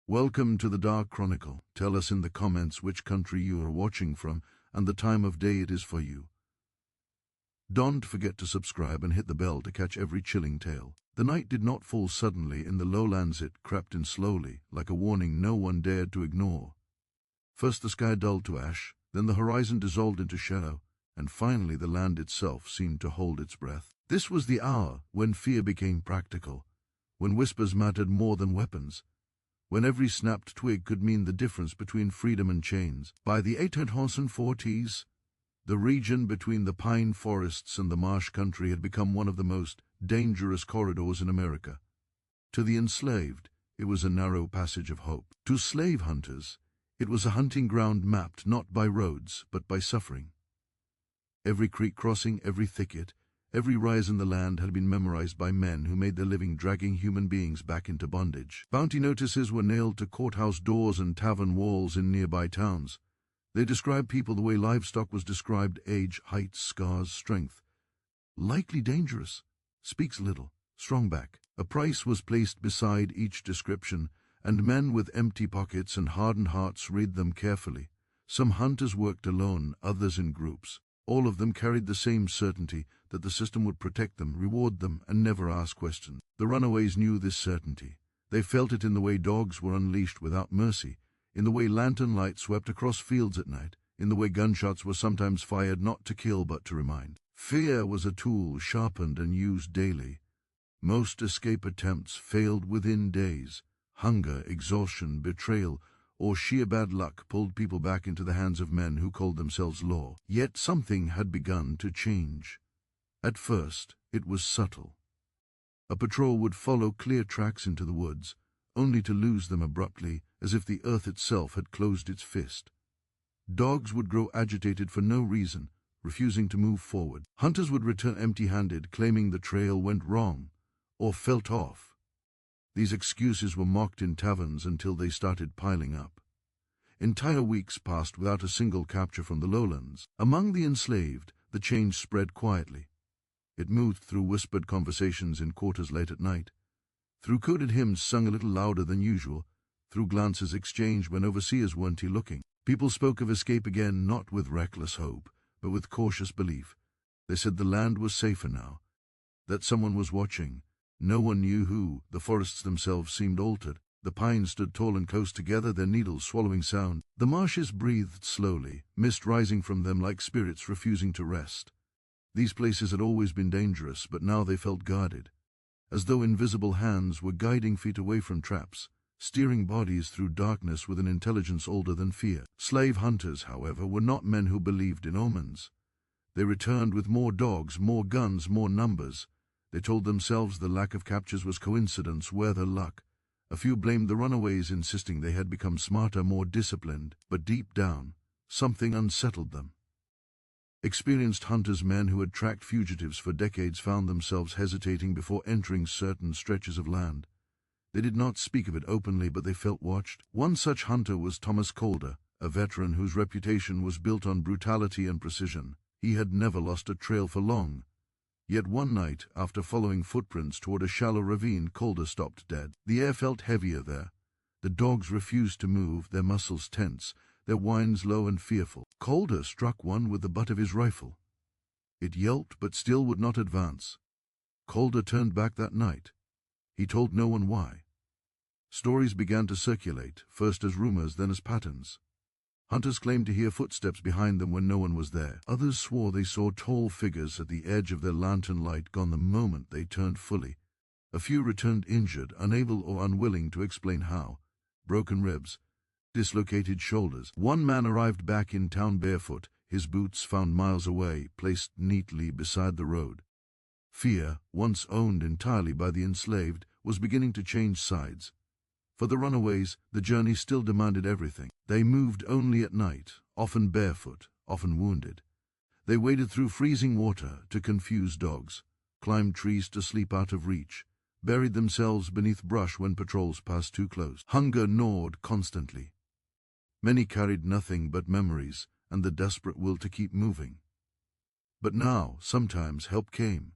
Welcome to the Dark Chronicle. Tell us in the comments which country you are watching from and the time of day it is for you. Don't forget to subscribe and hit the bell to catch every chilling tale. The night did not fall suddenly in the lowlands. It crept in slowly, like a warning no one dared to ignore. First the sky dulled to ash, then the horizon dissolved into shadow, and finally the land itself seemed to hold its breath. This was the hour when fear became practical, when whispers mattered more than weapons, when every snapped twig could mean the difference between freedom and chains. By the 1840s, the region between the pine forests and the marsh country had become one of the most dangerous corridors in America. To the enslaved, it was a narrow passage of hope. To slave hunters, it was a hunting ground mapped not by roads, but by suffering. Every creek crossing, every thicket, every rise in the land had been memorized by men who made their living dragging human beings back into bondage. Bounty notices were nailed to courthouse doors and tavern walls in nearby towns. They described people the way livestock was described: age, height, scars, strength. Likely dangerous, speaks little, strong back. A price was placed beside each description, and men with empty pockets and hardened hearts read them carefully. Some hunters worked alone, others in groups. All of them carried the same certainty that the system would protect them, reward them, and never ask questions. The runaways knew this certainty. They felt it in the way dogs were unleashed without mercy, in the way lantern light swept across fields at night, in the way gunshots were sometimes fired not to kill but to remind. Fear was a tool sharpened and used daily. Most escape attempts failed within days. Hunger, exhaustion, betrayal, or sheer bad luck pulled people back into the hands of men who called themselves law. Yet something had begun to change. At first, it was subtle. A patrol would follow clear tracks into the woods, only to lose them abruptly, as if the earth itself had closed its fist. Dogs would grow agitated for no reason, refusing to move forward. Hunters would return empty-handed, claiming the trail went wrong, or felt off. These excuses were mocked in taverns until they started piling up. Entire weeks passed without a single capture from the lowlands. Among the enslaved, the change spread quietly. It moved through whispered conversations in quarters late at night, through coded hymns sung a little louder than usual, through glances exchanged when overseers weren't looking. People spoke of escape again, not with reckless hope, but with cautious belief. They said the land was safer now, that someone was watching. No one knew who. The forests themselves seemed altered. The pines stood tall and close together, their needles swallowing sound. The marshes breathed slowly, mist rising from them like spirits refusing to rest. These places had always been dangerous, but now they felt guarded, as though invisible hands were guiding feet away from traps, steering bodies through darkness with an intelligence older than fear. Slave hunters, however, were not men who believed in omens. They returned with more dogs, more guns, more numbers. They told themselves the lack of captures was coincidence, weather, luck. A few blamed the runaways, insisting they had become smarter, more disciplined, but deep down, something unsettled them. Experienced hunters, men who had tracked fugitives for decades, found themselves hesitating before entering certain stretches of land. They did not speak of it openly, but they felt watched. One such hunter was Thomas Calder, a veteran whose reputation was built on brutality and precision. He had never lost a trail for long. Yet one night, after following footprints toward a shallow ravine, Calder stopped dead. The air felt heavier there. The dogs refused to move, their muscles tense, their whines low and fearful. Calder struck one with the butt of his rifle. It yelped but still would not advance. Calder turned back that night. He told no one why. Stories began to circulate, first as rumors, then as patterns. Hunters claimed to hear footsteps behind them when no one was there. Others swore they saw tall figures at the edge of their lantern light gone the moment they turned fully. A few returned injured, unable or unwilling to explain how. Broken ribs, dislocated shoulders. One man arrived back in town barefoot, his boots found miles away, placed neatly beside the road. Fear, once owned entirely by the enslaved, was beginning to change sides. For the runaways, the journey still demanded everything. They moved only at night, often barefoot, often wounded. They waded through freezing water to confuse dogs, climbed trees to sleep out of reach, buried themselves beneath brush when patrols passed too close. Hunger gnawed constantly. Many carried nothing but memories and the desperate will to keep moving. But now, sometimes, help came.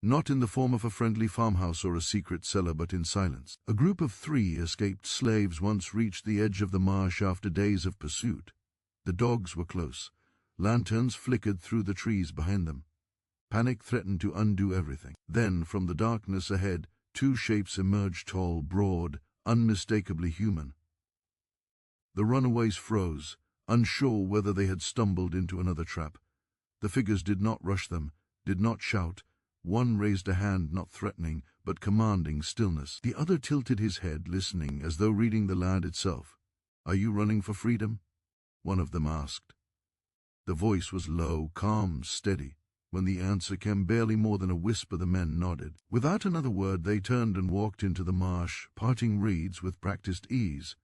not in the form of a friendly farmhouse or a secret cellar, but in silence. A group of 3 escaped slaves once reached the edge of the marsh after days of pursuit. The dogs were close. Lanterns flickered through the trees behind them. Panic threatened to undo everything. Then, from the darkness ahead, 2 shapes emerged, tall, broad, unmistakably human. The runaways froze, unsure whether they had stumbled into another trap. The figures did not rush them, did not shout. One raised a hand, not threatening, but commanding stillness. The other tilted his head, listening, as though reading the land itself. "Are you running for freedom?" one of them asked. The voice was low, calm, steady. When the answer came barely more than a whisper, the men nodded. Without another word, they turned and walked into the marsh, parting reeds with practiced ease.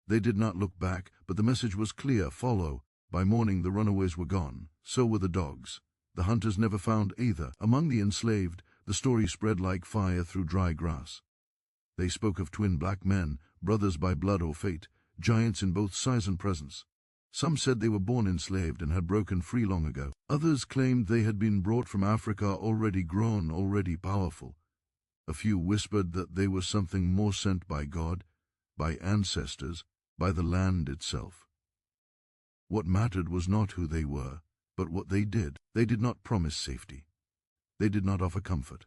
They did not look back, but the message was clear: follow. By morning the runaways were gone. So were the dogs. The hunters never found either. Among the enslaved, the story spread like fire through dry grass. They spoke of twin black men, brothers by blood or fate, giants in both size and presence. Some said they were born enslaved and had broken free long ago. Others claimed they had been brought from Africa, already grown, already powerful. A few whispered that they were something more, sent by God, by ancestors, by the land itself. What mattered was not who they were, but what they did. They did not promise safety. They did not offer comfort.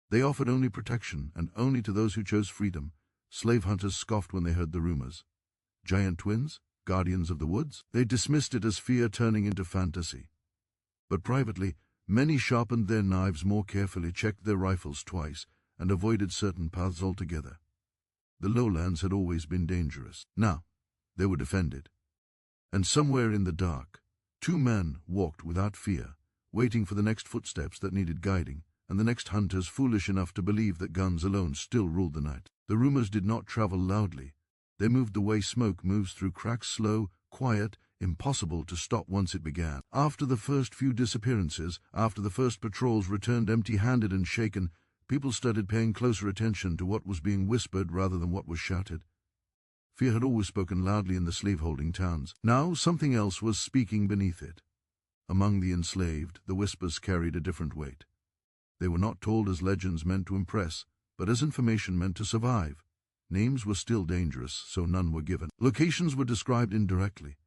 They offered only protection, and only to those who chose freedom. Slave hunters scoffed when they heard the rumors. Giant twins? Guardians of the woods? They dismissed it as fear turning into fantasy. But privately, many sharpened their knives more carefully, checked their rifles twice, and avoided certain paths altogether. The lowlands had always been dangerous. Now, they were defended. And somewhere in the dark, 2 men walked without fear, waiting for the next footsteps that needed guiding, and the next hunters foolish enough to believe that guns alone still ruled the night. The rumors did not travel loudly. They moved the way smoke moves through cracks, slow, quiet, impossible to stop once it began. After the first few disappearances, after the first patrols returned empty-handed and shaken, people started paying closer attention to what was being whispered rather than what was shouted. Fear had always spoken loudly in the slaveholding towns. Now something else was speaking beneath it. Among the enslaved, the whispers carried a different weight. They were not told as legends meant to impress, but as information meant to survive. Names were still dangerous, so none were given. Locations were described indirectly.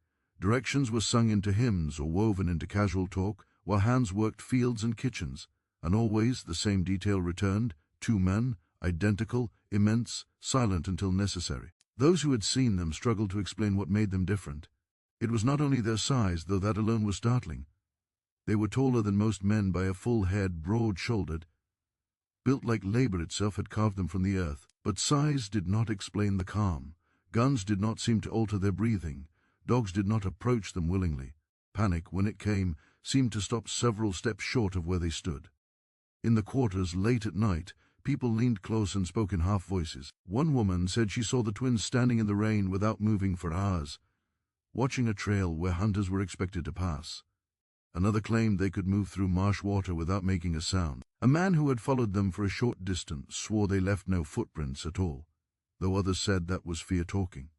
Directions were sung into hymns or woven into casual talk, while hands worked fields and kitchens. And always the same detail returned: 2 men, identical, immense, silent until necessary. Those who had seen them struggled to explain what made them different. It was not only their size, though that alone was startling. They were taller than most men by a full head, broad-shouldered, built like labor itself had carved them from the earth. But size did not explain the calm. Guns did not seem to alter their breathing. Dogs did not approach them willingly. Panic, when it came, seemed to stop several steps short of where they stood. In the quarters, late at night, people leaned close and spoke in half voices. One woman said she saw the twins standing in the rain without moving for hours, watching a trail where hunters were expected to pass. Another claimed they could move through marsh water without making a sound. A man who had followed them for a short distance swore they left no footprints at all, though others said that was fear talking.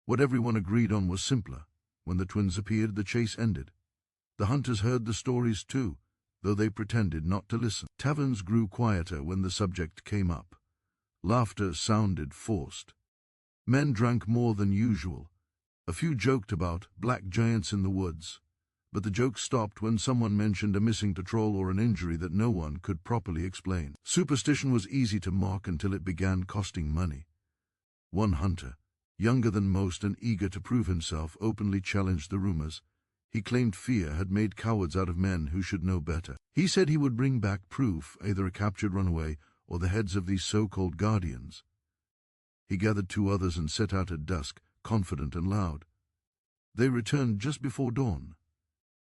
What everyone agreed on was simpler. When the twins appeared, the chase ended. The hunters heard the stories too, though they pretended not to listen. Taverns grew quieter when the subject came up. Laughter sounded forced. Men drank more than usual. A few joked about black giants in the woods, but the joke stopped when someone mentioned a missing patrol or an injury that no one could properly explain. Superstition was easy to mock until it began costing money. One hunter, younger than most and eager to prove himself, openly challenged the rumors. He claimed fear had made cowards out of men who should know better. He said he would bring back proof, either a captured runaway or the heads of these so-called guardians. He gathered 2 others and set out at dusk, confident and loud. They returned just before dawn.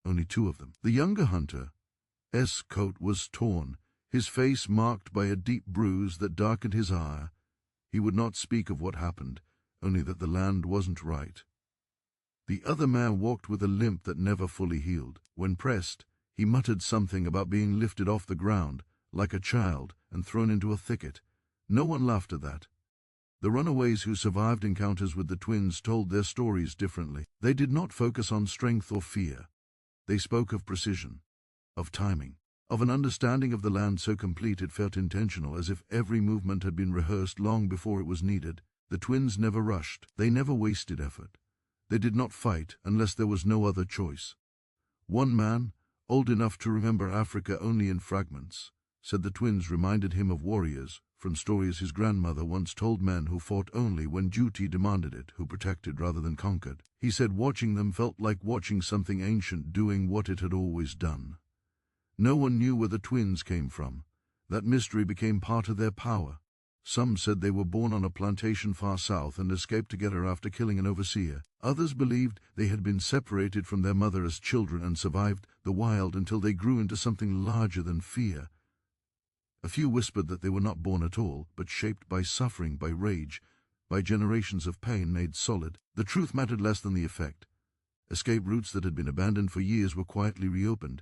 Only 2 of them. The younger hunter's coat was torn, his face marked by a deep bruise that darkened his eye. He would not speak of what happened, only that the land wasn't right. The other man walked with a limp that never fully healed. When pressed, he muttered something about being lifted off the ground, like a child, and thrown into a thicket. No one laughed at that. The runaways who survived encounters with the twins told their stories differently. They did not focus on strength or fear. They spoke of precision, of timing, of an understanding of the land so complete it felt intentional, as if every movement had been rehearsed long before it was needed. The twins never rushed. They never wasted effort. They did not fight unless there was no other choice. One man, old enough to remember Africa only in fragments, said the twins reminded him of warriors from stories his grandmother once told, men who fought only when duty demanded it, who protected rather than conquered. He said watching them felt like watching something ancient doing what it had always done. No one knew where the twins came from. That mystery became part of their power. Some said they were born on a plantation far south and escaped together after killing an overseer. Others believed they had been separated from their mother as children and survived the wild until they grew into something larger than fear. A few whispered that they were not born at all, but shaped by suffering, by rage, by generations of pain made solid. The truth mattered less than the effect. Escape routes that had been abandoned for years were quietly reopened.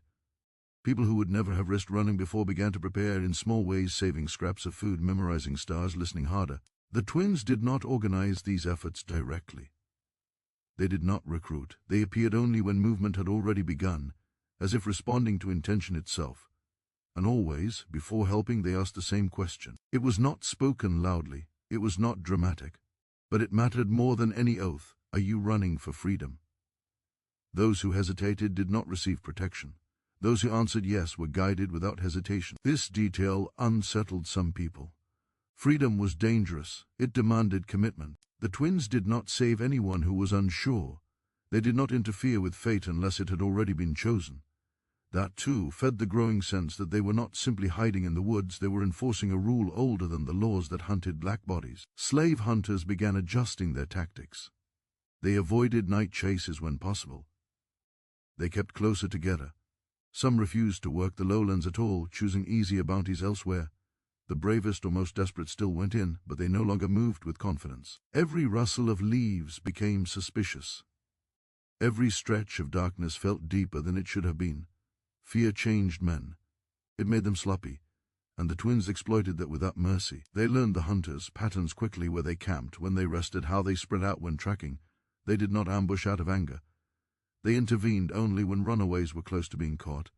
People who would never have risked running before began to prepare in small ways, saving scraps of food, memorizing stars, listening harder. The twins did not organize these efforts directly. They did not recruit. They appeared only when movement had already begun, as if responding to intention itself. And always, before helping, they asked the same question. It was not spoken loudly. It was not dramatic. But it mattered more than any oath. Are you running for freedom? Those who hesitated did not receive protection. Those who answered yes were guided without hesitation. This detail unsettled some people. Freedom was dangerous. It demanded commitment. The twins did not save anyone who was unsure. They did not interfere with fate unless it had already been chosen. That, too, fed the growing sense that they were not simply hiding in the woods, they were enforcing a rule older than the laws that hunted black bodies. Slave hunters began adjusting their tactics. They avoided night chases when possible. They kept closer together. Some refused to work the lowlands at all, choosing easier bounties elsewhere. The bravest or most desperate still went in, but they no longer moved with confidence. Every rustle of leaves became suspicious. Every stretch of darkness felt deeper than it should have been. Fear changed men. It made them sloppy, and the twins exploited that without mercy. They learned the hunters' patterns quickly, where they camped, when they rested, how they spread out when tracking. They did not ambush out of anger. They intervened only when runaways were close to being caught.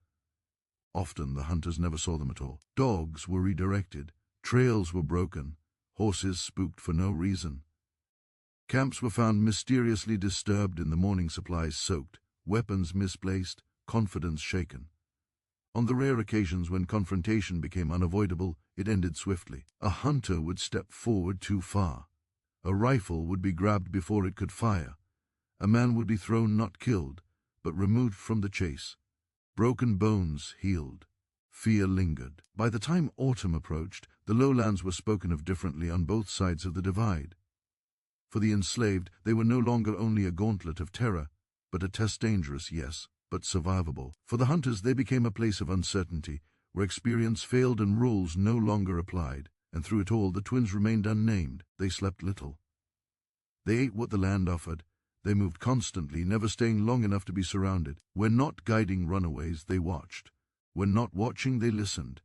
Often the hunters never saw them at all. Dogs were redirected, trails were broken, horses spooked for no reason. Camps were found mysteriously disturbed in the morning, supplies soaked, weapons misplaced, confidence shaken. On the rare occasions when confrontation became unavoidable, it ended swiftly. A hunter would step forward too far. A rifle would be grabbed before it could fire. A man would be thrown, not killed, but removed from the chase. Broken bones healed. Fear lingered. By the time autumn approached, the lowlands were spoken of differently on both sides of the divide. For the enslaved, they were no longer only a gauntlet of terror, but a test, dangerous, yes, but survivable. For the hunters, they became a place of uncertainty, where experience failed and rules no longer applied. And through it all, the twins remained unnamed. They slept little. They ate what the land offered. They moved constantly, never staying long enough to be surrounded. When not guiding runaways, they watched. When not watching, they listened.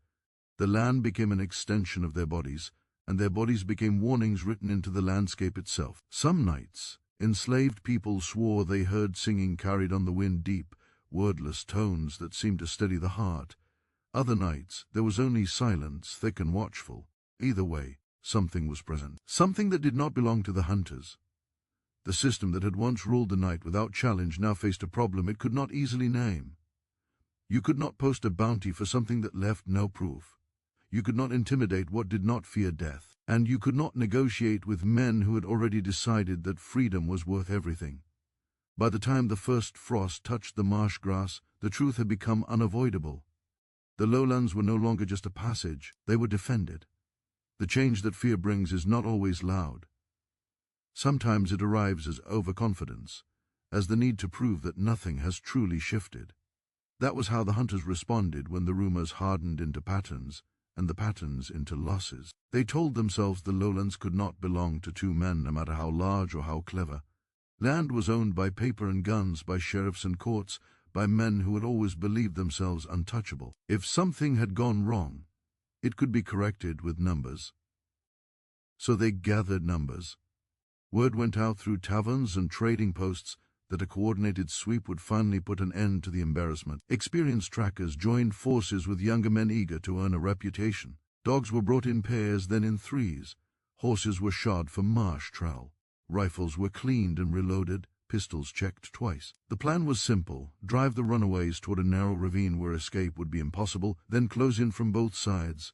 The land became an extension of their bodies, and their bodies became warnings written into the landscape itself. Some nights, enslaved people swore they heard singing carried on the wind, deep, wordless tones that seemed to steady the heart. Other nights, there was only silence, thick and watchful. Either way, something was present. Something that did not belong to the hunters. The system that had once ruled the night without challenge now faced a problem it could not easily name. You could not post a bounty for something that left no proof. You could not intimidate what did not fear death. And you could not negotiate with men who had already decided that freedom was worth everything. By the time the first frost touched the marsh grass, the truth had become unavoidable. The lowlands were no longer just a passage, they were defended. The change that fear brings is not always loud. Sometimes it arrives as overconfidence, as the need to prove that nothing has truly shifted. That was how the hunters responded when the rumors hardened into patterns, and the patterns into losses. They told themselves the lowlands could not belong to two men, no matter how large or how clever. Land was owned by paper and guns, by sheriffs and courts, by men who had always believed themselves untouchable. If something had gone wrong, it could be corrected with numbers. So they gathered numbers. Word went out through taverns and trading posts that a coordinated sweep would finally put an end to the embarrassment. Experienced trackers joined forces with younger men eager to earn a reputation. Dogs were brought in pairs, then in threes. Horses were shod for marsh trowel. Rifles were cleaned and reloaded, pistols checked twice. The plan was simple: drive the runaways toward a narrow ravine where escape would be impossible, then close in from both sides.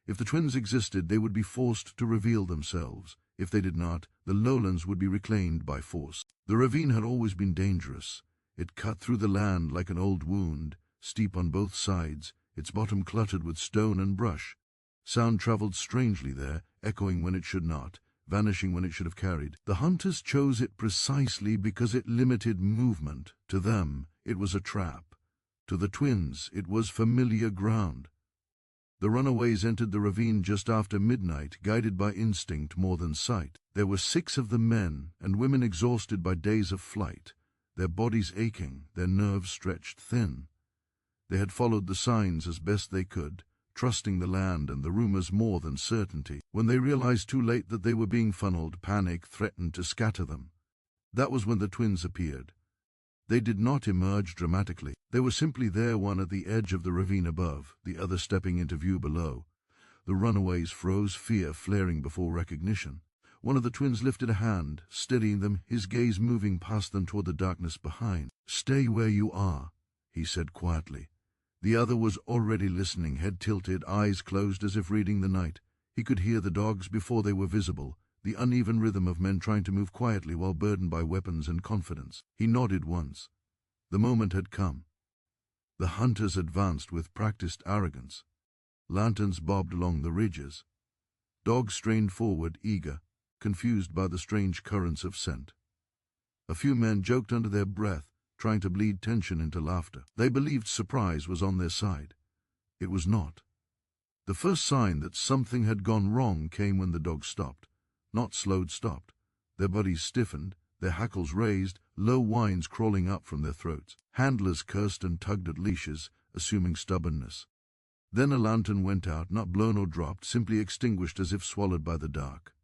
If the twins existed, they would be forced to reveal themselves. If they did not, the lowlands would be reclaimed by force. The ravine had always been dangerous. It cut through the land like an old wound, steep on both sides, its bottom cluttered with stone and brush. Sound traveled strangely there, echoing when it should not, vanishing when it should have carried. The hunters chose it precisely because it limited movement. To them, it was a trap. To the twins, it was familiar ground. The runaways entered the ravine just after midnight, guided by instinct more than sight. There were 6 of the men and women exhausted by days of flight, their bodies aching, their nerves stretched thin. They had followed the signs as best they could, trusting the land and the rumors more than certainty. When they realized too late that they were being funneled, panic threatened to scatter them. That was when the twins appeared. They did not emerge dramatically. They were simply there, one at the edge of the ravine above, the other stepping into view below. The runaways froze, fear flaring before recognition. One of the twins lifted a hand, steadying them, his gaze moving past them toward the darkness behind. "Stay where you are," he said quietly. The other was already listening, head tilted, eyes closed as if reading the night. He could hear the dogs before they were visible, the uneven rhythm of men trying to move quietly while burdened by weapons and confidence. He nodded once. The moment had come. The hunters advanced with practiced arrogance. Lanterns bobbed along the ridges. Dogs strained forward, eager, confused by the strange currents of scent. A few men joked under their breath, trying to bleed tension into laughter. They believed surprise was on their side. It was not. The first sign that something had gone wrong came when the dogs stopped. Not slowed, stopped. Their bodies stiffened, their hackles raised, low whines crawling up from their throats. Handlers cursed and tugged at leashes, assuming stubbornness. Then a lantern went out, not blown or dropped, simply extinguished as if swallowed by the dark.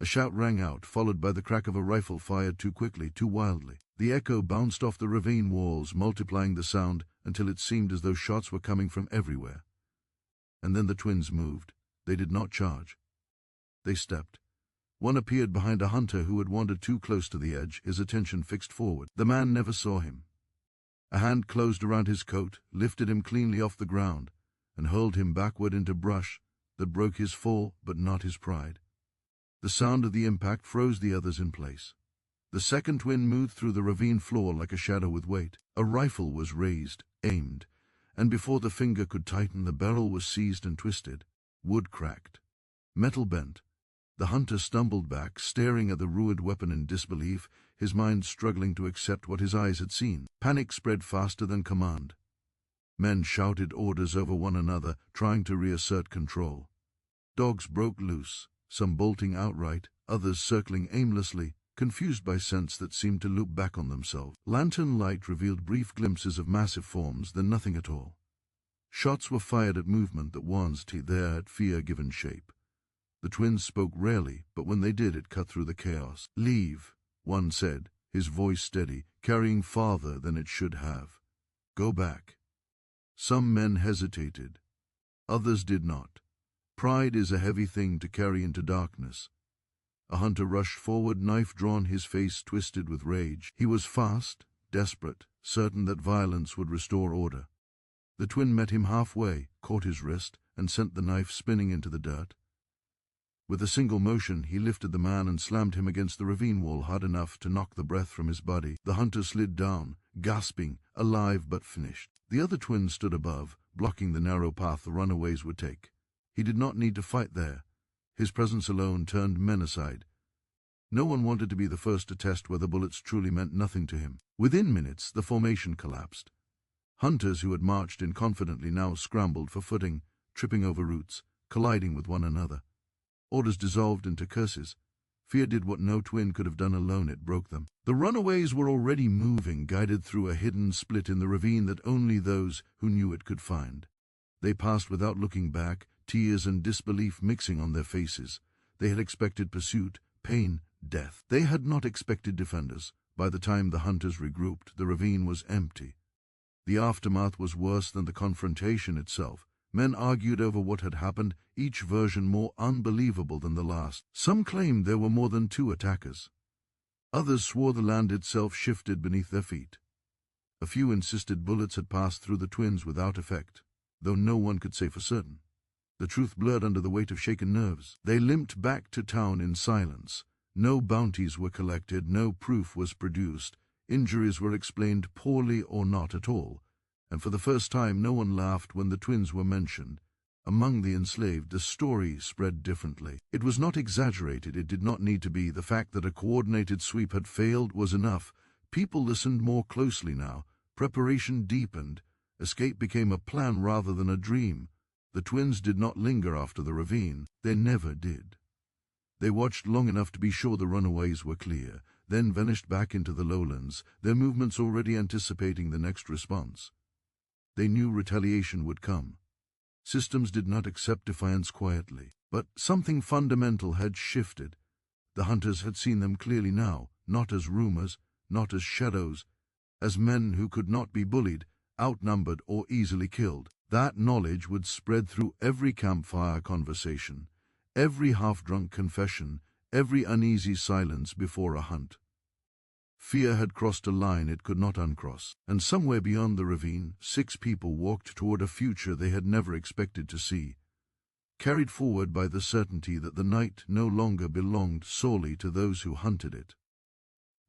A shout rang out, followed by the crack of a rifle fired too quickly, too wildly. The echo bounced off the ravine walls, multiplying the sound until it seemed as though shots were coming from everywhere. And then the twins moved. They did not charge. They stepped. One appeared behind a hunter who had wandered too close to the edge, his attention fixed forward. The man never saw him. A hand closed around his coat, lifted him cleanly off the ground, and hurled him backward into brush that broke his fall but not his pride. The sound of the impact froze the others in place. The second twin moved through the ravine floor like a shadow with weight. A rifle was raised, aimed, and before the finger could tighten, the barrel was seized and twisted. Wood cracked. Metal bent. The hunter stumbled back, staring at the ruined weapon in disbelief, his mind struggling to accept what his eyes had seen. Panic spread faster than command. Men shouted orders over one another, trying to reassert control. Dogs broke loose, some bolting outright, others circling aimlessly, confused by scents that seemed to loop back on themselves. Lantern light revealed brief glimpses of massive forms, then nothing at all. Shots were fired at movement that once there at fear given shape. The twins spoke rarely, but when they did, it cut through the chaos. "Leave," one said, his voice steady, carrying farther than it should have. "Go back." Some men hesitated. Others did not. Pride is a heavy thing to carry into darkness. A hunter rushed forward, knife drawn, his face twisted with rage. He was fast, desperate, certain that violence would restore order. The twin met him halfway, caught his wrist, and sent the knife spinning into the dirt. With a single motion, he lifted the man and slammed him against the ravine wall hard enough to knock the breath from his body. The hunter slid down, gasping, alive but finished. The other twin stood above, blocking the narrow path the runaways would take. He did not need to fight there. His presence alone turned men aside. No one wanted to be the first to test whether bullets truly meant nothing to him. Within minutes, the formation collapsed. Hunters who had marched in confidently now scrambled for footing, tripping over roots, colliding with one another. Orders dissolved into curses. Fear did what no twin could have done alone, it broke them. The runaways were already moving, guided through a hidden split in the ravine that only those who knew it could find. They passed without looking back, tears and disbelief mixing on their faces. They had expected pursuit, pain, death. They had not expected defenders, By the time the hunters regrouped, the ravine was empty. The aftermath was worse than the confrontation itself. Men argued over what had happened, each version more unbelievable than the last. Some claimed there were more than 2 attackers. Others swore the land itself shifted beneath their feet. A few insisted bullets had passed through the twins without effect, though no one could say for certain. The truth blurred under the weight of shaken nerves. They limped back to town in silence. No bounties were collected, no proof was produced. Injuries were explained poorly or not at all. And for the first time no one laughed when the twins were mentioned. Among the enslaved, the story spread differently. It was not exaggerated, it did not need to be. The fact that a coordinated sweep had failed was enough. People listened more closely now. Preparation deepened. Escape became a plan rather than a dream. The twins did not linger after the ravine. They never did. They watched long enough to be sure the runaways were clear, then vanished back into the lowlands, their movements already anticipating the next response. They knew retaliation would come. Systems did not accept defiance quietly, but something fundamental had shifted. The hunters had seen them clearly now, not as rumors, not as shadows, as men who could not be bullied, outnumbered, or easily killed. That knowledge would spread through every campfire conversation, every half-drunk confession, every uneasy silence before a hunt. Fear had crossed a line it could not uncross, and somewhere beyond the ravine, 6 people walked toward a future they had never expected to see, carried forward by the certainty that the night no longer belonged solely to those who hunted it.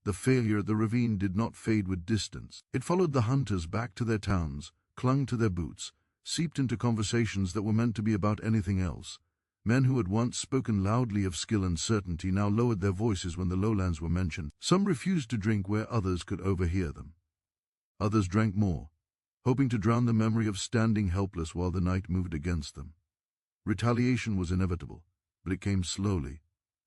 The failure of the ravine did not fade with distance. It followed the hunters back to their towns, clung to their boots, seeped into conversations that were meant to be about anything else. Men who had once spoken loudly of skill and certainty now lowered their voices when the lowlands were mentioned. Some refused to drink where others could overhear them. Others drank more, hoping to drown the memory of standing helpless while the night moved against them. Retaliation was inevitable, but it came slowly,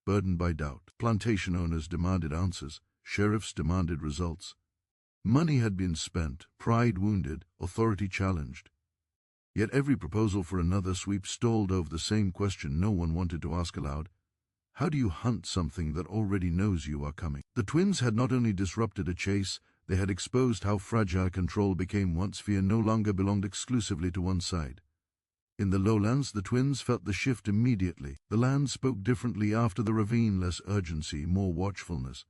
burdened by doubt. Plantation owners demanded answers. Sheriffs demanded results. Money had been spent, pride wounded, authority challenged. Yet every proposal for another sweep stalled over the same question no one wanted to ask aloud. How do you hunt something that already knows you are coming? The twins had not only disrupted a chase, they had exposed how fragile control became once fear no longer belonged exclusively to one side. In the lowlands, the twins felt the shift immediately. The land spoke differently after the ravine, less urgency, more watchfulness.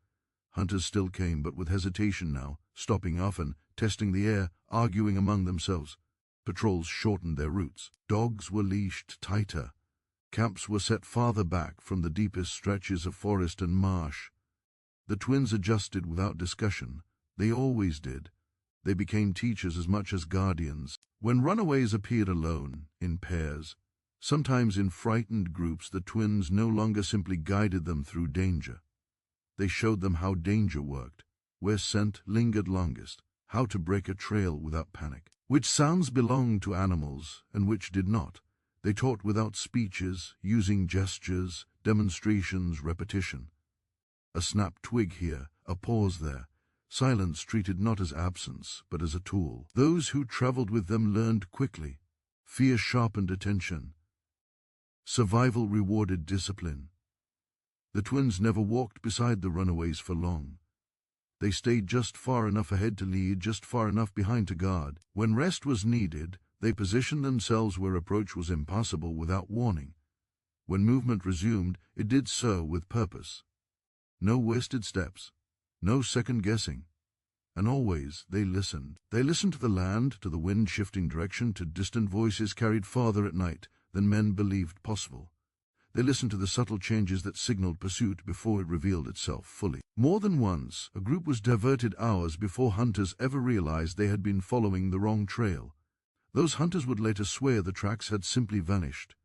Hunters still came, but with hesitation now, stopping often, testing the air, arguing among themselves. Patrols shortened their routes. Dogs were leashed tighter. Camps were set farther back from the deepest stretches of forest and marsh. The twins adjusted without discussion. They always did. They became teachers as much as guardians. When runaways appeared alone, in pairs, sometimes in frightened groups, the twins no longer simply guided them through danger. They showed them how danger worked, where scent lingered longest, how to break a trail without panic. Which sounds belonged to animals and which did not. They taught without speeches, using gestures, demonstrations, repetition. A snapped twig here, a pause there. Silence treated not as absence, but as a tool. Those who traveled with them learned quickly. Fear sharpened attention. Survival rewarded discipline. The twins never walked beside the runaways for long. They stayed just far enough ahead to lead, just far enough behind to guard. When rest was needed, they positioned themselves where approach was impossible without warning. When movement resumed, it did so with purpose. No wasted steps, no second-guessing. And always they listened. They listened to the land, to the wind shifting direction, to distant voices carried farther at night than men believed possible. They listened to the subtle changes that signaled pursuit before it revealed itself fully. More than once, a group was diverted hours before hunters ever realized they had been following the wrong trail. Those hunters would later swear the tracks had simply vanished.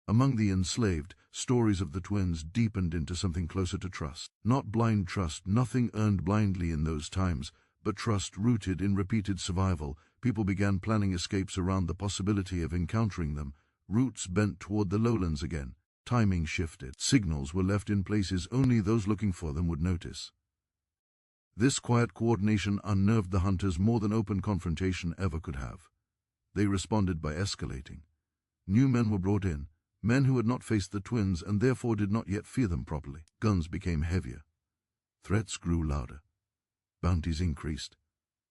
Among the enslaved, stories of the twins deepened into something closer to trust. Not blind trust, nothing earned blindly in those times, but trust rooted in repeated survival. People began planning escapes around the possibility of encountering them. Routes bent toward the lowlands again. Timing shifted. Signals were left in places only those looking for them would notice. This quiet coordination unnerved the hunters more than open confrontation ever could have. They responded by escalating. New men were brought in, men who had not faced the twins and therefore did not yet fear them properly. Guns became heavier. Threats grew louder. Bounties increased,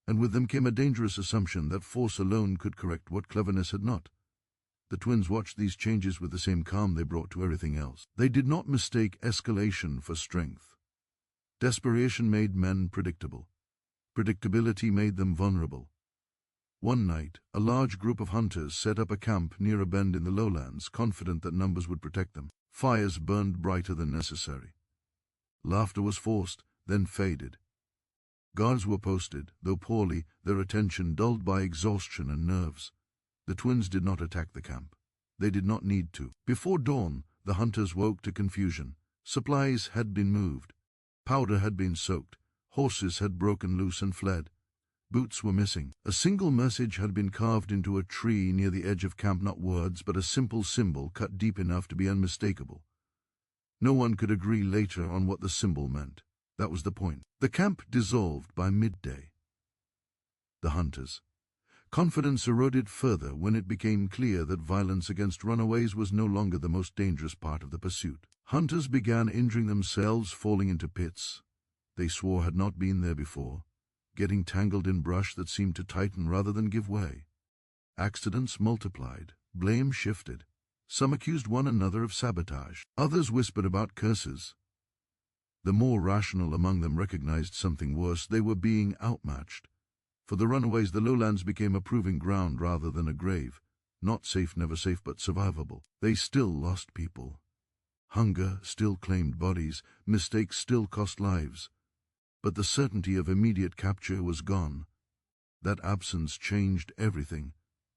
and with them came a dangerous assumption that force alone could correct what cleverness had not. The twins watched these changes with the same calm they brought to everything else. They did not mistake escalation for strength. Desperation made men predictable. Predictability made them vulnerable. One night, a large group of hunters set up a camp near a bend in the lowlands, confident that numbers would protect them. Fires burned brighter than necessary. Laughter was forced, then faded. Guards were posted, though poorly, their attention dulled by exhaustion and nerves. The twins did not attack the camp. They did not need to. Before dawn, the hunters woke to confusion. Supplies had been moved. Powder had been soaked. Horses had broken loose and fled. Boots were missing. A single message had been carved into a tree near the edge of camp, not words, but a simple symbol cut deep enough to be unmistakable. No one could agree later on what the symbol meant. That was the point. The camp dissolved by midday. The hunters. Confidence eroded further when it became clear that violence against runaways was no longer the most dangerous part of the pursuit. Hunters began injuring themselves, falling into pits they swore had not been there before, getting tangled in brush that seemed to tighten rather than give way. Accidents multiplied, blame shifted. Some accused one another of sabotage. Others whispered about curses. The more rational among them recognized something worse. They were being outmatched. For the runaways, the lowlands became a proving ground rather than a grave. Not safe, never safe, but survivable. They still lost people. Hunger still claimed bodies. Mistakes still cost lives. But the certainty of immediate capture was gone. That absence changed everything.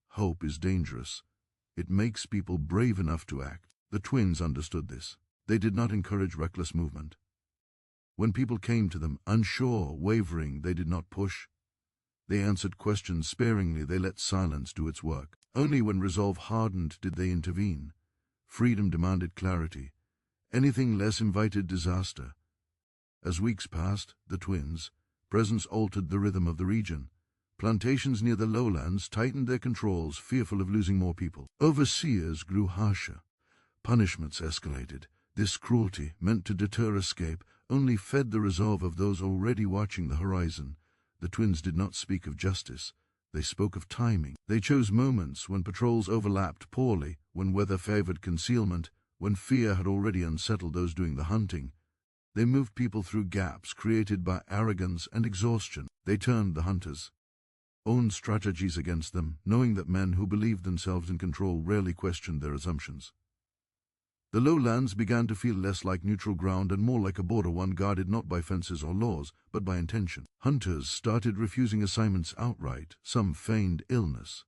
Hope is dangerous. It makes people brave enough to act. The twins understood this. They did not encourage reckless movement. When people came to them, unsure, wavering, they did not push. They answered questions sparingly. They let silence do its work. Only when resolve hardened did they intervene. Freedom demanded clarity. Anything less invited disaster. As weeks passed, the twins' presence altered the rhythm of the region. Plantations near the lowlands tightened their controls, fearful of losing more people. Overseers grew harsher. Punishments escalated. This cruelty, meant to deter escape, only fed the resolve of those already watching the horizon. The twins did not speak of justice. They spoke of timing. They chose moments when patrols overlapped poorly, when weather favored concealment, when fear had already unsettled those doing the hunting. They moved people through gaps created by arrogance and exhaustion. They turned the hunters' own strategies against them, knowing that men who believed themselves in control rarely questioned their assumptions. The lowlands began to feel less like neutral ground and more like a border, one guarded not by fences or laws, but by intention. Hunters started refusing assignments outright. Some feigned illness.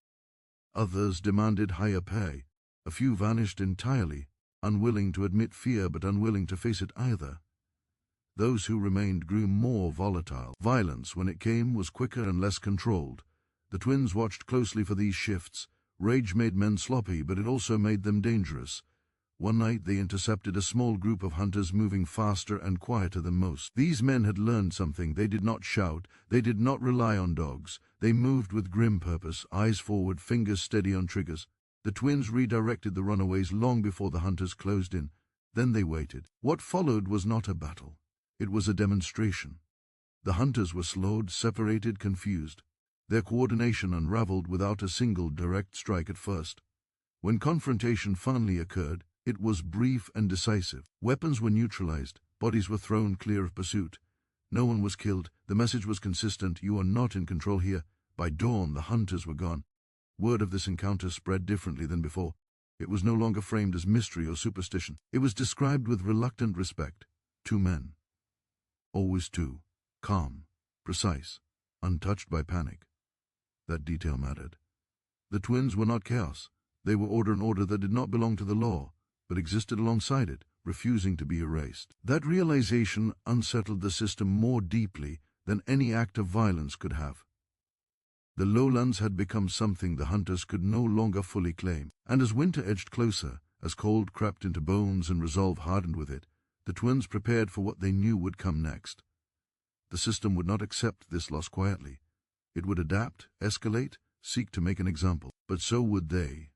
Others demanded higher pay. A few vanished entirely, unwilling to admit fear but unwilling to face it either. Those who remained grew more volatile. Violence, when it came, was quicker and less controlled. The twins watched closely for these shifts. Rage made men sloppy, but it also made them dangerous. One night they intercepted a small group of hunters moving faster and quieter than most. These men had learned something. They did not shout. They did not rely on dogs. They moved with grim purpose, eyes forward, fingers steady on triggers. The twins redirected the runaways long before the hunters closed in. Then they waited. What followed was not a battle. It was a demonstration. The hunters were slowed, separated, confused. Their coordination unraveled without a single direct strike at first. When confrontation finally occurred, it was brief and decisive. Weapons were neutralized. Bodies were thrown clear of pursuit. No one was killed. The message was consistent: you are not in control here. By dawn, the hunters were gone. Word of this encounter spread differently than before. It was no longer framed as mystery or superstition. It was described with reluctant respect. 2 men. Always 2. Calm, precise, untouched by panic. That detail mattered. The twins were not chaos. They were order, and order that did not belong to the law, but existed alongside it, refusing to be erased. That realization unsettled the system more deeply than any act of violence could have. The lowlands had become something the hunters could no longer fully claim, and as winter edged closer, as cold crept into bones and resolve hardened with it, the twins prepared for what they knew would come next. The system would not accept this loss quietly. It would adapt, escalate, seek to make an example. But so would they.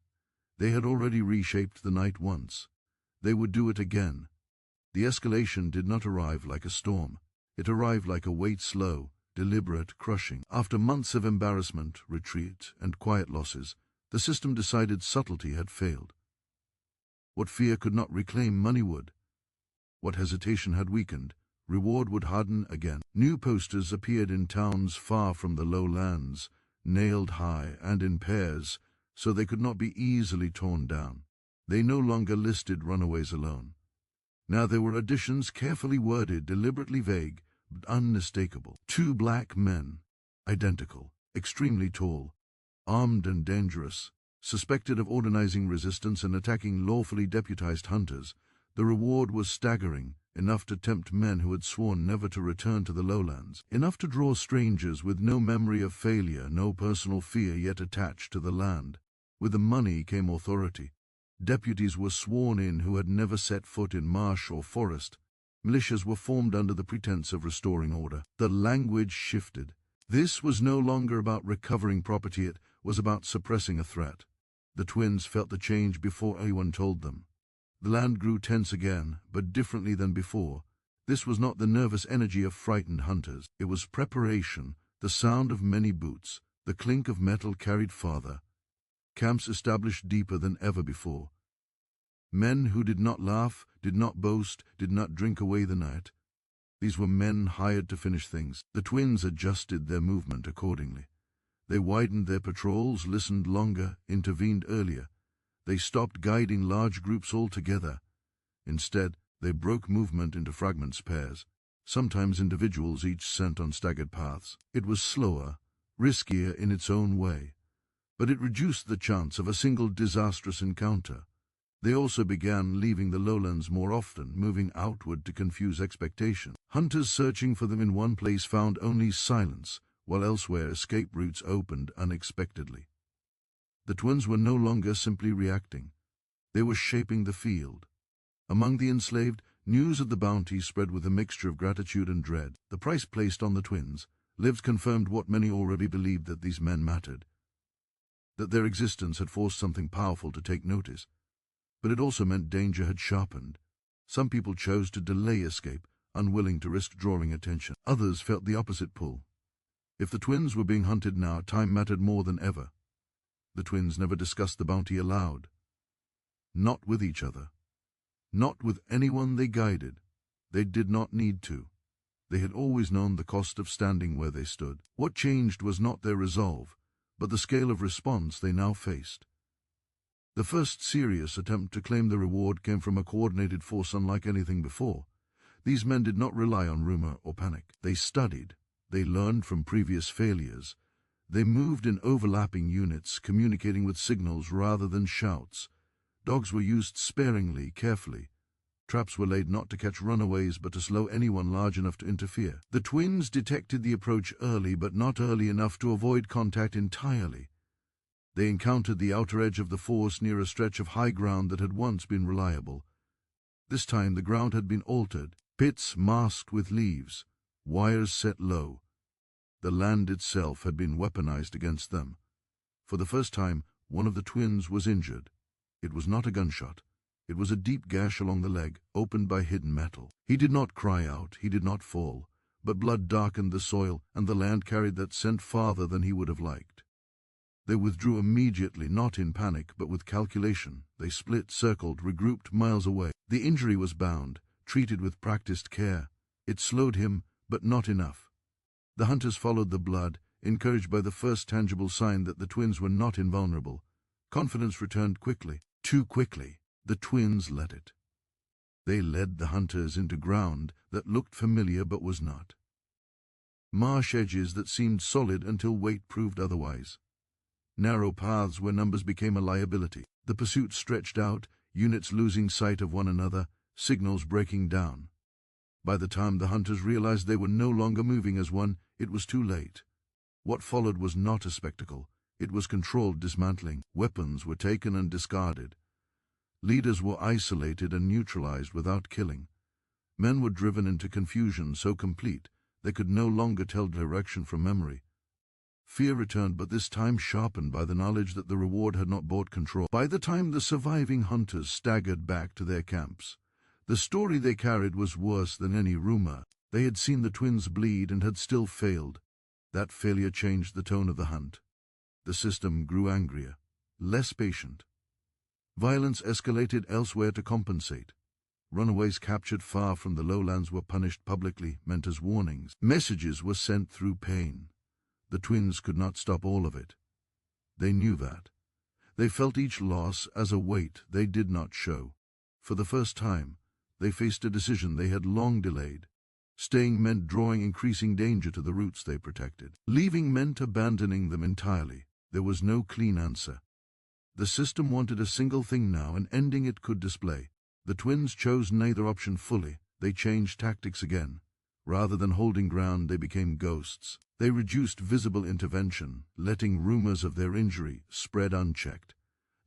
They had already reshaped the night once. They would do it again. The escalation did not arrive like a storm. It arrived like a weight, slow, deliberate, crushing. After months of embarrassment, retreat, and quiet losses, the system decided subtlety had failed. What fear could not reclaim, money would. What hesitation had weakened, reward would harden again. New posters appeared in towns far from the lowlands, nailed high and in pairs, so they could not be easily torn down. They no longer listed runaways alone. Now there were additions carefully worded, deliberately vague, but unmistakable. 2 black men, identical, extremely tall, armed and dangerous, suspected of organizing resistance and attacking lawfully deputized hunters. The reward was staggering, enough to tempt men who had sworn never to return to the lowlands, enough to draw strangers with no memory of failure, no personal fear yet attached to the land. With the money came authority. Deputies were sworn in who had never set foot in marsh or forest. Militias were formed under the pretense of restoring order. The language shifted. This was no longer about recovering property, it was about suppressing a threat. The twins felt the change before anyone told them. The land grew tense again, but differently than before. This was not the nervous energy of frightened hunters. It was preparation, the sound of many boots, the clink of metal carried farther. Camps established deeper than ever before. Men who did not laugh, did not boast, did not drink away the night. These were men hired to finish things. The twins adjusted their movement accordingly. They widened their patrols, listened longer, intervened earlier. They stopped guiding large groups altogether. Instead, they broke movement into fragments, pairs, sometimes individuals, each sent on staggered paths. It was slower, riskier in its own way, but it reduced the chance of a single disastrous encounter. They also began leaving the lowlands more often, moving outward to confuse expectation. Hunters searching for them in one place found only silence, while elsewhere escape routes opened unexpectedly. The twins were no longer simply reacting. They were shaping the field. Among the enslaved, news of the bounty spread with a mixture of gratitude and dread. The price placed on the twins lived confirmed what many already believed, that these men mattered, that their existence had forced something powerful to take notice. But it also meant danger had sharpened. Some people chose to delay escape, unwilling to risk drawing attention. Others felt the opposite pull. If the twins were being hunted now, time mattered more than ever. The twins never discussed the bounty aloud. Not with each other. Not with anyone they guided. They did not need to. They had always known the cost of standing where they stood. What changed was not their resolve, but the scale of response they now faced. The first serious attempt to claim the reward came from a coordinated force unlike anything before. These men did not rely on rumor or panic. They studied. They learned from previous failures. They moved in overlapping units, communicating with signals rather than shouts. Dogs were used sparingly, carefully. Traps were laid not to catch runaways but to slow anyone large enough to interfere. The twins detected the approach early, but not early enough to avoid contact entirely. They encountered the outer edge of the force near a stretch of high ground that had once been reliable. This time the ground had been altered, pits masked with leaves, wires set low. The land itself had been weaponized against them. For the first time, one of the twins was injured. It was not a gunshot. It was a deep gash along the leg, opened by hidden metal. He did not cry out, he did not fall, but blood darkened the soil, and the land carried that scent farther than he would have liked. They withdrew immediately, not in panic, but with calculation. They split, circled, regrouped miles away. The injury was bound, treated with practiced care. It slowed him, but not enough. The hunters followed the blood, encouraged by the first tangible sign that the twins were not invulnerable. Confidence returned quickly. Too quickly. The twins let it. They led the hunters into ground that looked familiar but was not. Marsh edges that seemed solid until weight proved otherwise. Narrow paths where numbers became a liability. The pursuit stretched out, units losing sight of one another, signals breaking down. By the time the hunters realized they were no longer moving as one, it was too late. What followed was not a spectacle. It was controlled dismantling. Weapons were taken and discarded. Leaders were isolated and neutralized without killing. Men were driven into confusion so complete they could no longer tell direction from memory. Fear returned, but this time sharpened by the knowledge that the reward had not bought control. By the time the surviving hunters staggered back to their camps, the story they carried was worse than any rumor. They had seen the twins bleed and had still failed. That failure changed the tone of the hunt. The system grew angrier, less patient. Violence escalated elsewhere to compensate. Runaways captured far from the lowlands were punished publicly, meant as warnings. Messages were sent through pain. The twins could not stop all of it. They knew that. They felt each loss as a weight they did not show. For the first time, they faced a decision they had long delayed. Staying meant drawing increasing danger to the roots they protected. Leaving meant abandoning them entirely. There was no clean answer. The system wanted a single thing now, an ending it could display. The twins chose neither option fully. They changed tactics again. Rather than holding ground, they became ghosts. They reduced visible intervention, letting rumors of their injury spread unchecked.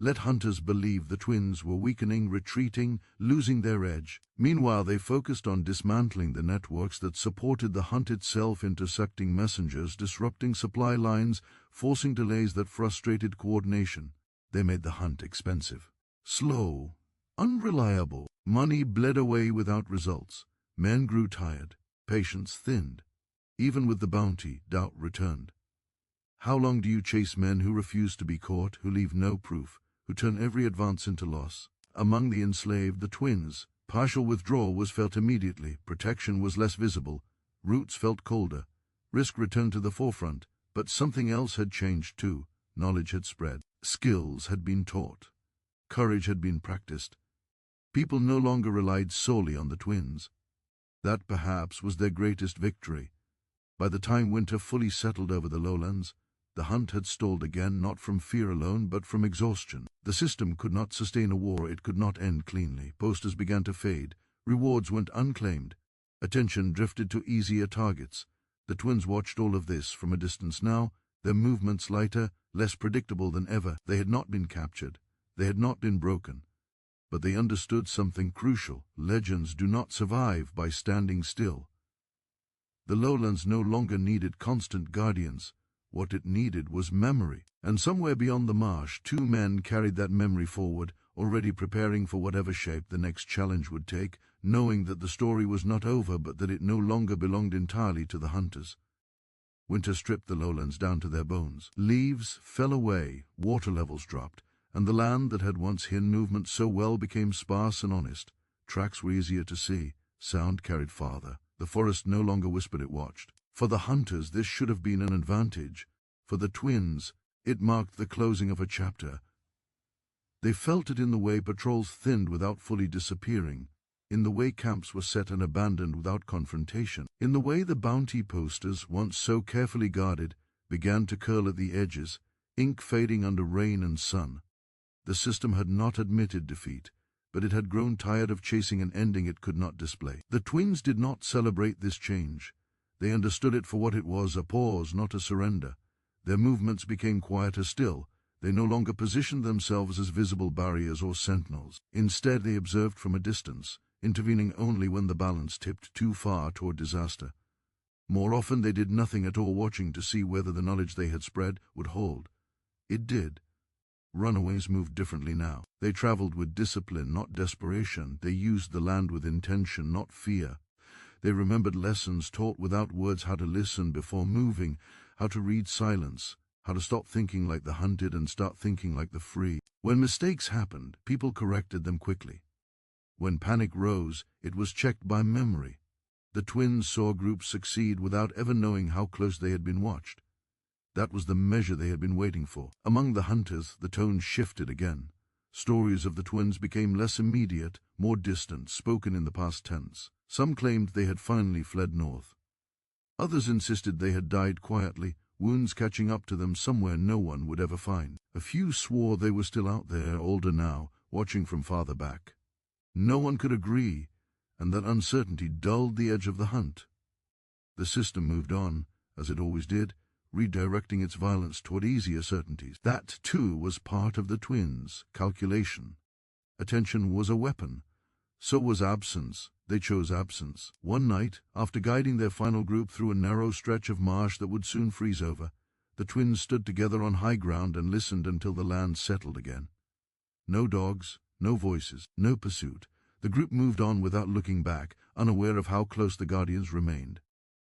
Let hunters believe the twins were weakening, retreating, losing their edge. Meanwhile, they focused on dismantling the networks that supported the hunt itself, intercepting messengers, disrupting supply lines, forcing delays that frustrated coordination. They made the hunt expensive, slow, unreliable. Money bled away without results. Men grew tired. Patience thinned. Even with the bounty, doubt returned. How long do you chase men who refuse to be caught, who leave no proof, who turn every advance into loss? Among the enslaved, the twins, partial withdrawal was felt immediately. Protection was less visible. Roots felt colder. Risk returned to the forefront. But something else had changed too. Knowledge had spread. Skills had been taught. Courage had been practiced. People no longer relied solely on the twins. That perhaps was their greatest victory. By the time winter fully settled over the lowlands, the hunt had stalled again, not from fear alone, but from exhaustion. The system could not sustain a war. It could not end cleanly. Posters began to fade. Rewards went unclaimed. Attention drifted to easier targets. The twins watched all of this from a distance now, their movements lighter, less predictable than ever. They had not been captured. They had not been broken. But they understood something crucial. Legends do not survive by standing still. The lowlands no longer needed constant guardians. What it needed was memory. And somewhere beyond the marsh, two men carried that memory forward, already preparing for whatever shape the next challenge would take, knowing that the story was not over, but that it no longer belonged entirely to the hunters. Winter stripped the lowlands down to their bones. Leaves fell away, water levels dropped, and the land that had once hidden movement so well became sparse and honest. Tracks were easier to see. Sound carried farther. The forest no longer whispered, it watched. For the hunters, this should have been an advantage. For the twins, it marked the closing of a chapter. They felt it in the way patrols thinned without fully disappearing, in the way camps were set and abandoned without confrontation, in the way the bounty posters, once so carefully guarded, began to curl at the edges, ink fading under rain and sun. The system had not admitted defeat, but it had grown tired of chasing an ending it could not display. The twins did not celebrate this change. They understood it for what it was, a pause, not a surrender. Their movements became quieter still. They no longer positioned themselves as visible barriers or sentinels. Instead, they observed from a distance, intervening only when the balance tipped too far toward disaster. More often, they did nothing at all, watching to see whether the knowledge they had spread would hold. It did. Runaways moved differently now. They traveled with discipline, not desperation. They used the land with intention, not fear. They remembered lessons taught without words: how to listen before moving, how to read silence, how to stop thinking like the hunted and start thinking like the free. When mistakes happened, people corrected them quickly. When panic rose, it was checked by memory. The twins saw groups succeed without ever knowing how close they had been watched. That was the measure they had been waiting for. Among the hunters, the tone shifted again. Stories of the twins became less immediate, more distant, spoken in the past tense. Some claimed they had finally fled north. Others insisted they had died quietly, wounds catching up to them somewhere no one would ever find. A few swore they were still out there, older now, watching from farther back. No one could agree, and that uncertainty dulled the edge of the hunt. The system moved on, as it always did, redirecting its violence toward easier certainties. That, too, was part of the twins' calculation. Attention was a weapon. So was absence. They chose absence. One night, after guiding their final group through a narrow stretch of marsh that would soon freeze over, the twins stood together on high ground and listened until the land settled again. No dogs, no voices, no pursuit. The group moved on without looking back, unaware of how close the guardians remained.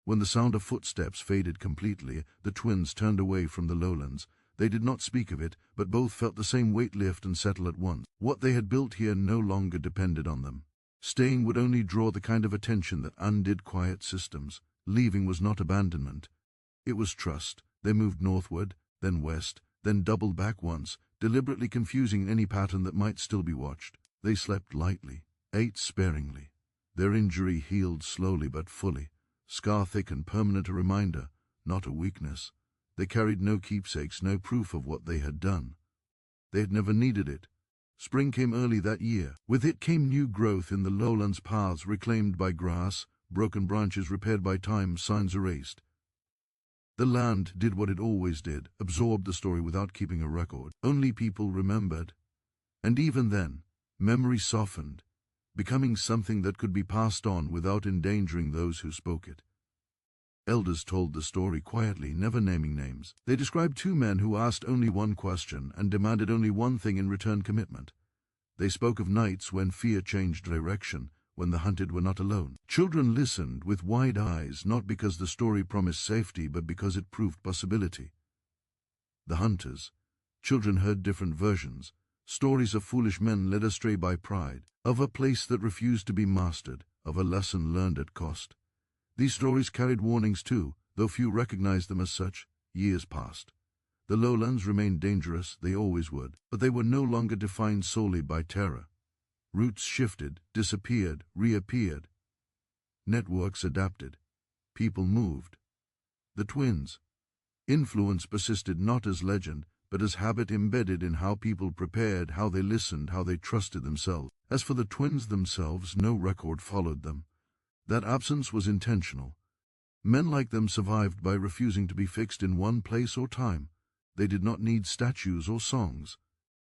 When the sound of footsteps faded completely, the twins turned away from the lowlands. They did not speak of it, but both felt the same weight lift and settle at once. What they had built here no longer depended on them. Staying would only draw the kind of attention that undid quiet systems. Leaving was not abandonment. It was trust. They moved northward, then west, then doubled back once, deliberately confusing any pattern that might still be watched. They slept lightly, ate sparingly. Their injury healed slowly but fully. Scar-thick and permanent, a reminder, not a weakness. They carried no keepsakes, no proof of what they had done. They had never needed it. Spring came early that year. With it came new growth in the lowlands, paths reclaimed by grass, broken branches repaired by time, signs erased. The land did what it always did, absorbed the story without keeping a record. Only people remembered. And even then, memory softened, becoming something that could be passed on without endangering those who spoke it. Elders told the story quietly, never naming names. They described two men who asked only one question and demanded only one thing in return: commitment. They spoke of nights when fear changed direction, when the hunted were not alone. Children listened with wide eyes, not because the story promised safety, but because it proved possibility. The hunters. Children heard different versions. Stories of foolish men led astray by pride, of a place that refused to be mastered, of a lesson learned at cost. These stories carried warnings too, though few recognized them as such. Years passed. The lowlands remained dangerous, they always would, but they were no longer defined solely by terror. Routes shifted, disappeared, reappeared. Networks adapted. People moved. The twins. Influence persisted not as legend, but as habit embedded in how people prepared, how they listened, how they trusted themselves. As for the twins themselves, no record followed them. That absence was intentional. Men like them survived by refusing to be fixed in one place or time. They did not need statues or songs.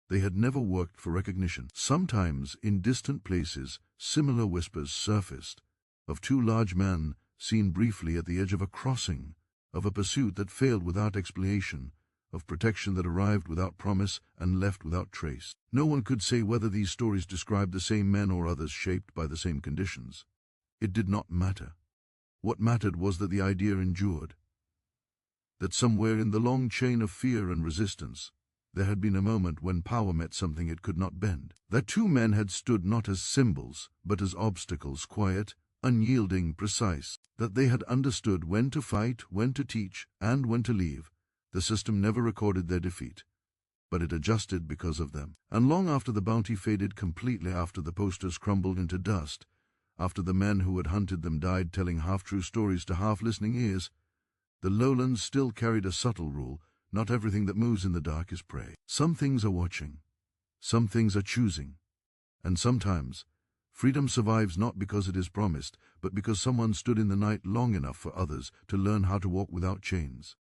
They had never worked for recognition. Sometimes, in distant places, similar whispers surfaced, of two large men seen briefly at the edge of a crossing, of a pursuit that failed without explanation, of protection that arrived without promise and left without trace. No one could say whether these stories described the same men or others shaped by the same conditions. It did not matter. What mattered was that the idea endured. That somewhere in the long chain of fear and resistance, there had been a moment when power met something it could not bend. That two men had stood not as symbols, but as obstacles, quiet, unyielding, precise. That they had understood when to fight, when to teach, and when to leave. The system never recorded their defeat, but it adjusted because of them. And long after the bounty faded completely, after the posters crumbled into dust, after the men who had hunted them died telling half-true stories to half-listening ears, the lowlands still carried a subtle rule: not everything that moves in the dark is prey. Some things are watching, some things are choosing, and sometimes freedom survives not because it is promised, but because someone stood in the night long enough for others to learn how to walk without chains.